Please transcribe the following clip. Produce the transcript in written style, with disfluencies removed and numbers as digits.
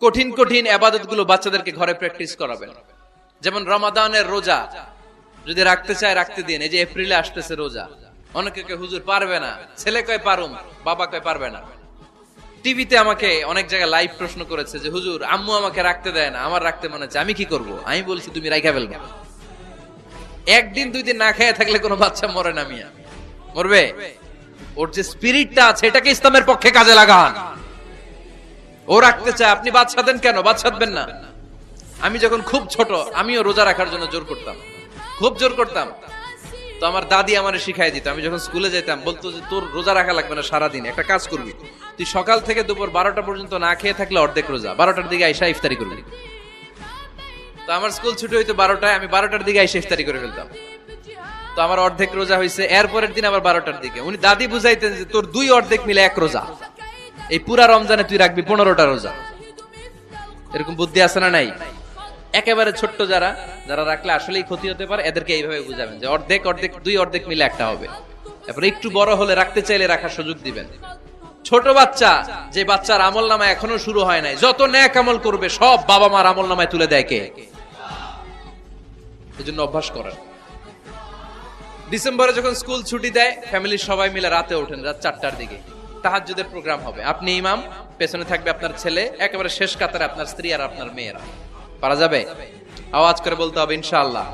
কঠিন কঠিন ইবাদতগুলো বাচ্চাদেরকে ঘরে প্র্যাকটিস করাবেন। যেমন রমাদানের রোজা যদি রাখতে চায় রাখতে দিন। এই যে এপ্রিলে আসতেছে রোজা, অনেকে কয় হুজুর পারবে না, ছেলে কয় পারুম, বাবা কয় পারবে না। টিভিতে আমাকে অনেক জায়গায় লাইভ প্রশ্ন করেছে যে হুজুর আম্মু আমাকে রাখতে দেয় না, আমার রাখতে মনে হচ্ছে, আমি কি করব? আমি বলছি তুমি রাইখা ফেলবে। একদিন দুই দিন না খেয়ে থাকলে কোনো বাচ্চা মরে না মিয়া, মরবে? ওর যে স্পিরিটটা আছে এটাকে ইসলামের পক্ষে কাজে লাগান। ও রাখতে চায়, আপনি বাচ্চা দেন কেন? বাচ্চা দেবেন না। আমি যখন খুব ছোট আমিও রোজা রাখার জন্য জোর করতাম, খুব জোর করতাম। তো আমার দাদি আমারে শিখাই দিত। আমি যখন স্কুলে যেতাম বলতো যে তোর রোজা রাখা লাগবে না, সারাদিন একটা কাজ করবি, তুই সকাল থেকে দুপুর 12টা পর্যন্ত না খেয়ে থাকলে অর্ধেক রোজা, 12টার দিকে আইসা ইফতারি করবি। তো আমার স্কুল ছুটি হইতো 12টায়, আমি 12টার দিকে আইসা ইফতারি করে ফেলতাম। তো আমার অর্ধেক রোজা হয়েছে। এরপরের দিন আবার 12টার দিকে উনি দাদি বুঝাইতেন যে তোর দুই অর্ধেক মিলে এক রোজা, এই পুরা রমজানে তুই রাখবি 15টা রোজা। এরকম বুদ্ধি আছে না নাই? একেবারে ছোট্ট যারা যারা রাখলে আসলেই ক্ষতি হতে পারে, এদেরকে এইভাবে বুঝাবেন যে অর্ধেক অর্ধেক দুই অর্ধেক মিলে একটা হবে। তারপরে একটু বড় হলে রাখতে চাইলে রাখার সুযোগ দিবেন। ছোট বাচ্চা, যে বাচ্চার আমল নামায় এখনো শুরু হয় নাই, যত ন্যাক আমল করবে সব বাবা মার আমল নামায় তুলে দেয় কে? এই জন্য অভ্যাস করেন। ডিসেম্বরে যখন স্কুল ছুটি দেয় ফ্যামিলির সবাই মিলে রাতে ওঠেন, রাত 4টার দিকে তাহাজ্জুদের প্রোগ্রাম হবে। আপনি ইমাম, পেছনে থাকবে আপনার ছেলে, একেবারে শেষ কাতারে আপনার স্ত্রী আর আপনার মেয়েরা। পারা যাবে? আওয়াজ করে বলতে হবে ইনশাআল্লাহ।